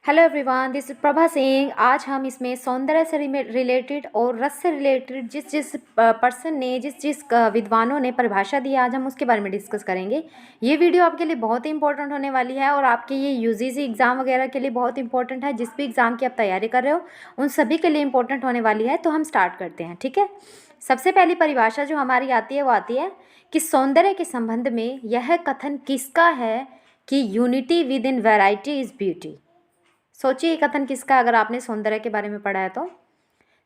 Hello everyone, this is Prabha Singh. आज हम इसमें सौंदर्य से रिलेटेड और रस से रिलेटेड जिस पर्सन ने जिस विद्वानों ने परिभाषा दी है, आज हम उसके बारे में डिस्कस करेंगे। ये वीडियो आपके लिए बहुत ही इंपॉर्टेंट होने वाली है और आपके ये यूजीसी एग्ज़ाम वगैरह के लिए बहुत इंपॉर्टेंट है। जिस भी एग्ज़ाम की आप तैयारी कर रहे हो उन सभी के लिए इंपॉर्टेंट होने वाली है। तो हम स्टार्ट करते हैं, ठीक है। सबसे पहली परिभाषा जो हमारी आती है वो आती है कि सौंदर्य के संबंध में यह कथन किसका है कि unity with in variety is beauty. सोचिए ये कथन किसका, अगर आपने सौंदर्य के बारे में पढ़ा है तो।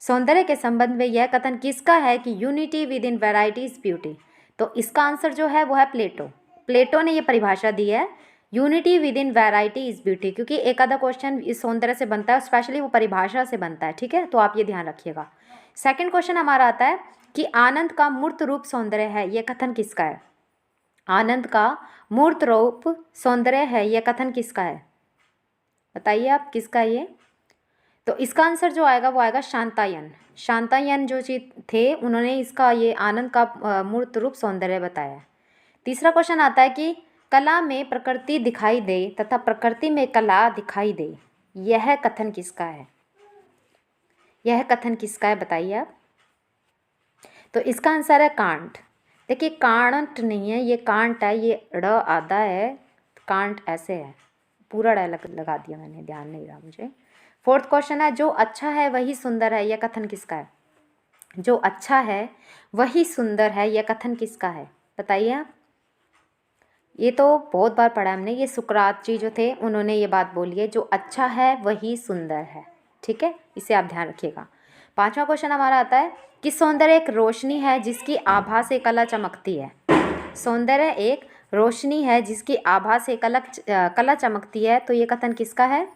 सौंदर्य के संबंध में यह कथन किसका है कि unity with in variety is beauty. तो इसका आंसर जो है वो है प्लेटो। प्लेटो ने ये परिभाषा दी है, unity with in variety is beauty, क्योंकि एक आधा क्वेश्चन इस सौंदर्य से बनता है, स्पेशली वो परिभाषा से बनता है, ठीक है। तो आप ये ध्यान रखिएगा। सेकेंड क्वेश्चन हमारा आता है कि आनंद का मूर्त रूप सौंदर्य है, यह कथन किसका है। आनंद का मूर्त रूप सौंदर्य है, यह कथन किसका है, बताइए आप किसका है ये। तो इसका आंसर जो आएगा वो आएगा शांतायन। शांतायन जो चीज थे उन्होंने इसका ये आनंद का मूर्त रूप सौंदर्य बताया। तीसरा क्वेश्चन आता है कि कला में प्रकृति दिखाई दे तथा प्रकृति में कला दिखाई दे, यह कथन किसका है। यह कथन किसका है बताइए आप। तो इसका आंसर है कांट। देखिए कांट नहीं है, ये कांट है, ये ड़ आधा है, कांट ऐसे है, पूरा डायलॉग लगा दिया मैंने, ध्यान नहीं रहा मुझे। फोर्थ क्वेश्चन है जो अच्छा है वही सुंदर है, यह कथन किसका है। जो अच्छा है वही सुंदर है, यह कथन किसका है बताइए आप। ये तो बहुत बार पढ़ा हमने, ये सुकरात जी जो थे उन्होंने ये बात बोली है, जो अच्छा है वही सुंदर है, ठीक है। इसे आप ध्यान रखिएगा। पांचवा क्वेश्चन हमारा आता है कि सौंदर्य एक रोशनी है जिसकी आभा से कला चमकती है। सौंदर्य एक रोशनी है जिसकी आभा से कला चमकती है, तो ये कथन किसका है।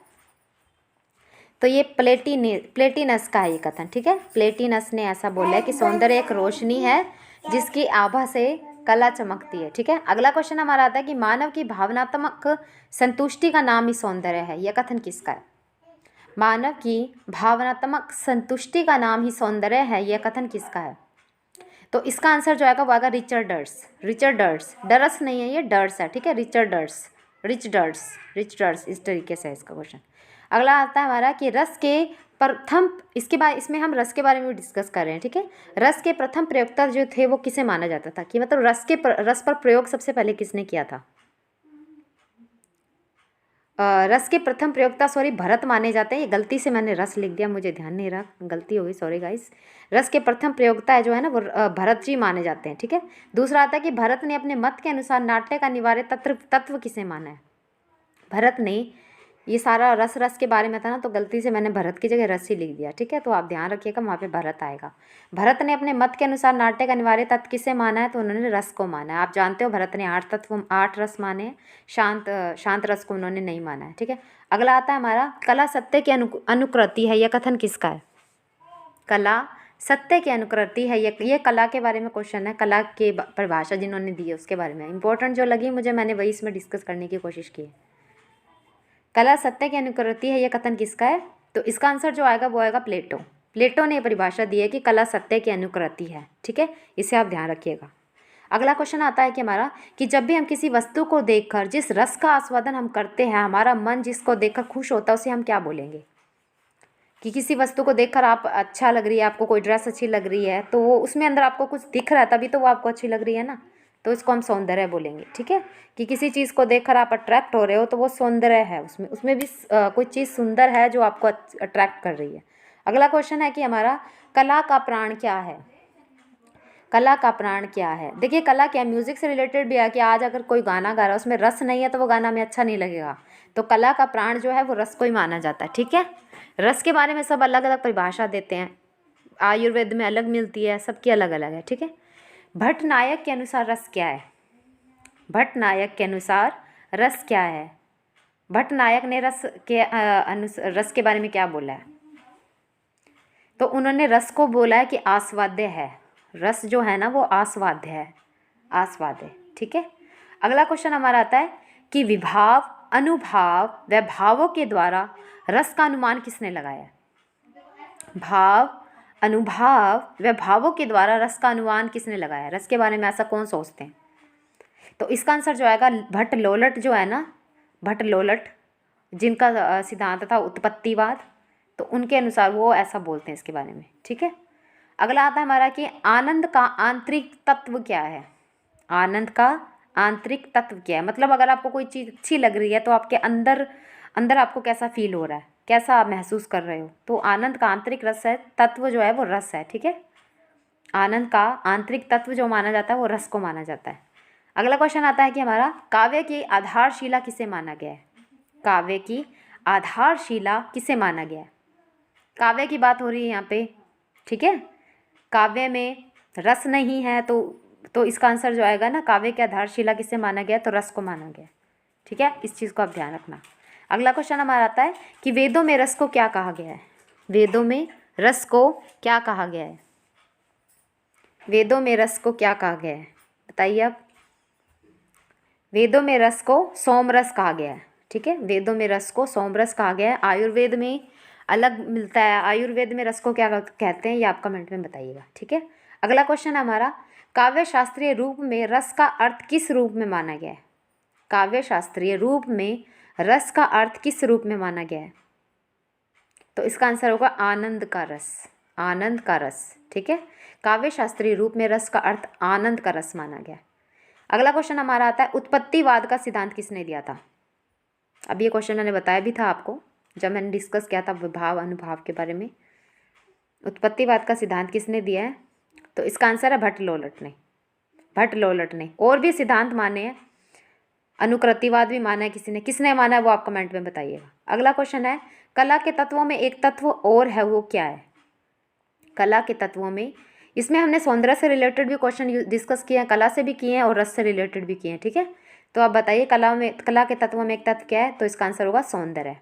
तो ये प्लेटिनस का है ये कथन, ठीक है। प्लेटिनस ने ऐसा बोला है कि सौंदर्य एक रोशनी है जिसकी आभा से कला चमकती है, ठीक है। अगला क्वेश्चन हमारा आता है कि मानव की भावनात्मक संतुष्टि का नाम ही सौंदर्य है, यह कथन किसका है। मानव की भावनात्मक संतुष्टि का नाम ही सौंदर्य है, यह कथन किसका है। तो इसका आंसर जो आएगा वो आएगा रिचर्डर्स। रिचर्डर्स, डरस नहीं है ये, डर्स है, ठीक है। रिचर्डर्स, रिचर्डर्स इस तरीके से है इसका क्वेश्चन। अगला आता है हमारा कि रस के प्रथम, इसके बाद इसमें हम रस के बारे में डिस्कस कर रहे हैं, ठीक है। रस के प्रथम प्रयोक्ता जो थे वो किसे माना जाता था, कि मतलब रस पर प्रयोग सबसे पहले किसने किया था। रस के प्रथम प्रयोक्ता भरत माने जाते हैं। ये गलती से मैंने रस लिख दिया, मुझे ध्यान नहीं रहा, गलती हो गई, सॉरी गाइस। रस के प्रथम प्रयोक्ता जो है ना वो भरत जी माने जाते हैं, ठीक है। दूसरा आता है कि भरत ने अपने मत के अनुसार नाट्य का अनिवार्य तत्व किसे माना है। भरत ने, ये सारा रस के बारे में था ना, तो गलती से मैंने भरत की जगह रस ही लिख दिया, ठीक है। तो आप ध्यान रखिएगा, वहाँ पे भरत आएगा। भरत ने अपने मत के अनुसार नाट्य का अनिवार्य तत्व किसे माना है, तो उन्होंने रस को माना है। आप जानते हो भरत ने 8 रस माने हैं, शांत रस को उन्होंने नहीं माना है, ठीक है। अगला आता है हमारा कला सत्य की अनुकृति है, यह कथन किसका है। कला सत्य की अनुकृति है, ये कला के बारे में क्वेश्चन है। कला के परिभाषा जिन्होंने दी है उसके बारे में इंपॉर्टेंट जो लगी मुझे, मैंने वही इसमें डिस्कस करने की कोशिश की है। कला सत्य की अनुकृति है, यह कथन किसका है। तो इसका आंसर जो आएगा वो आएगा प्लेटो। प्लेटो ने परिभाषा दी है कि कला सत्य की अनुकृति है, ठीक है। इसे आप ध्यान रखिएगा। अगला क्वेश्चन आता है कि हमारा कि जब भी हम किसी वस्तु को देखकर जिस रस का आस्वादन हम करते हैं, हमारा मन जिसको देखकर खुश होता है उसे हम क्या बोलेंगे। कि किसी वस्तु को देखकर आप अच्छा लग रही है, आपको कोई ड्रेस अच्छी लग रही है, तो वो उसमें अंदर आपको कुछ दिख रहा है तभी तो वो आपको अच्छी लग रही है ना, तो इसको हम सौंदर्य बोलेंगे, ठीक है। कि किसी चीज़ को देखकर आप अट्रैक्ट हो रहे हो तो वो सौंदर्य है, उसमें भी कोई चीज़ सुंदर है जो आपको अट्रैक्ट कर रही है। अगला क्वेश्चन है कि हमारा कला का प्राण क्या है। कला का प्राण क्या है। देखिए कला क्या, म्यूज़िक से रिलेटेड भी है कि आज अगर कोई गाना गा रहा है उसमें रस नहीं है तो वो गाना में अच्छा नहीं लगेगा। तो कला का प्राण जो है वो रस को ही माना जाता है, ठीक है। रस के बारे में सब अलग अलग परिभाषा देते हैं, आयुर्वेद में अलग मिलती है, सबकी अलग अलग है, ठीक है। भट्ट नायक के अनुसार रस क्या है। भट्ट नायक के अनुसार रस क्या है। भट्ट नायक ने रस के बारे में क्या बोला है। तो उन्होंने रस को बोला है कि आस्वाद्य है। रस जो है ना वो आस्वाद्य है, आस्वाद्य, ठीक है। अगला क्वेश्चन हमारा आता है कि विभाव, अनुभाव व भावों के द्वारा रस का अनुमान किसने लगाया। भाव, अनुभाव व भावों के द्वारा रस का अनुमान किसने लगाया। रस के बारे में ऐसा कौन सोचते हैं। तो इसका आंसर जो आएगा भट्ट लोलट जो है ना, भट्ट लोलट जिनका सिद्धांत था उत्पत्तिवाद, तो उनके अनुसार वो ऐसा बोलते हैं इसके बारे में। ठीक है, अगला आता है हमारा कि आनंद का आंतरिक तत्व क्या है। आनंद का आंतरिक तत्व क्या है, मतलब अगर आपको कोई चीज़ अच्छी लग रही है तो आपके अंदर अंदर आपको कैसा फील हो रहा है, कैसा आप महसूस कर रहे हो, तो आनंद का आंतरिक रस है, तत्व जो है वो रस है। ठीक है, आनंद का आंतरिक तत्व जो माना जाता है वो रस को माना जाता है। अगला क्वेश्चन आता है कि हमारा काव्य की आधारशिला किसे माना गया है। काव्य की आधारशिला किसे माना गया है। काव्य की बात हो रही है यहाँ पे। ठीक है, काव्य में रस नहीं है तो इसका आंसर जो आएगा ना, काव्य की आधारशिला किसे माना गया, तो रस को माना गया। ठीक है, इस चीज़ को आप ध्यान रखना। अगला क्वेश्चन हमारा आता है कि वेदों में रस को क्या कहा गया है। वेदों में रस को क्या कहा गया है। वेदों में रस को क्या कहा गया है, बताइए आप। वेदों में रस को सोमरस कहा गया है। ठीक है, वेदों में रस को सोमरस कहा गया है। आयुर्वेद में अलग मिलता है, आयुर्वेद में रस को क्या कहते हैं, ये आप कमेंट में बताइएगा। ठीक है, अगला क्वेश्चन हमारा काव्य शास्त्रीय रूप में रस का अर्थ किस रूप में माना गया है। काव्य शास्त्रीय रूप में रस का अर्थ किस रूप में माना गया है, तो इसका आंसर होगा आनंद का रस। आनंद का रस। ठीक है, काव्य शास्त्रीय रूप में रस का अर्थ आनंद का रस माना गया। अगला क्वेश्चन हमारा आता है उत्पत्तिवाद का सिद्धांत किसने दिया था। अब ये क्वेश्चन मैंने बताया भी था आपको जब मैंने डिस्कस किया था विभाव अनुभाव के बारे में। उत्पत्तिवाद का सिद्धांत किसने दिया है, तो इसका आंसर है भट्ट लोलट ने। भट्ट लोलट ने और भी सिद्धांत माने हैं, अनुकृतिवाद भी माना है किसी ने, किसने माना है वो आप कमेंट में बताइएगा। अगला क्वेश्चन है कला के तत्वों में एक तत्व और है, वो क्या है। कला के तत्वों में, इसमें हमने सौंदर्य से रिलेटेड भी क्वेश्चन डिस्कस किए हैं, कला से भी किए हैं और रस से रिलेटेड भी किए हैं। ठीक है, तो आप बताइए कला के तत्वों में एक तत्व क्या है, तो इसका आंसर होगा सौंदर्य।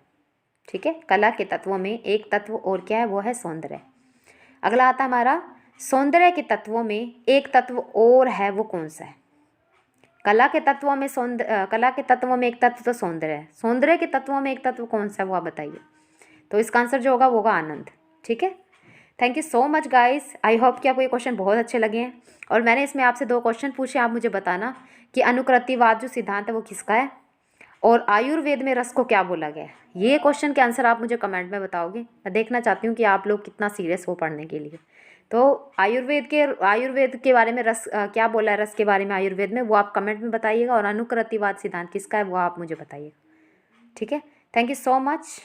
ठीक है, कला के तत्वों में एक तत्व और क्या है, वो है सौंदर्य। अगला आता है हमारा सौंदर्य के तत्वों में एक तत्व और है, वो कौन सा है। कला के तत्वों में कला के तत्वों में एक तत्व तो सौंदर्य है, सौंदर्य के तत्वों में एक तत्व कौन सा है वो आप बताइए। तो इसका आंसर जो होगा वो होगा आनंद। ठीक है, thank you so much guys, I hope कि आपको ये क्वेश्चन बहुत अच्छे लगे हैं। और मैंने इसमें आपसे 2 क्वेश्चन पूछे, आप मुझे बताना कि अनुकृतिवाद जो सिद्धांत है वो किसका है, और आयुर्वेद में रस को क्या बोला गया है। ये क्वेश्चन के आंसर आप मुझे कमेंट में बताओगे, मैं देखना चाहती हूँ कि आप लोग कितना सीरियस हो पढ़ने के लिए। तो आयुर्वेद के बारे में रस क्या बोला है, रस के बारे में आयुर्वेद में, वो आप कमेंट में बताइएगा, और अनुकृतिवाद सिद्धांत किसका है वो आप मुझे बताइएगा। ठीक है, थैंक यू सो मच।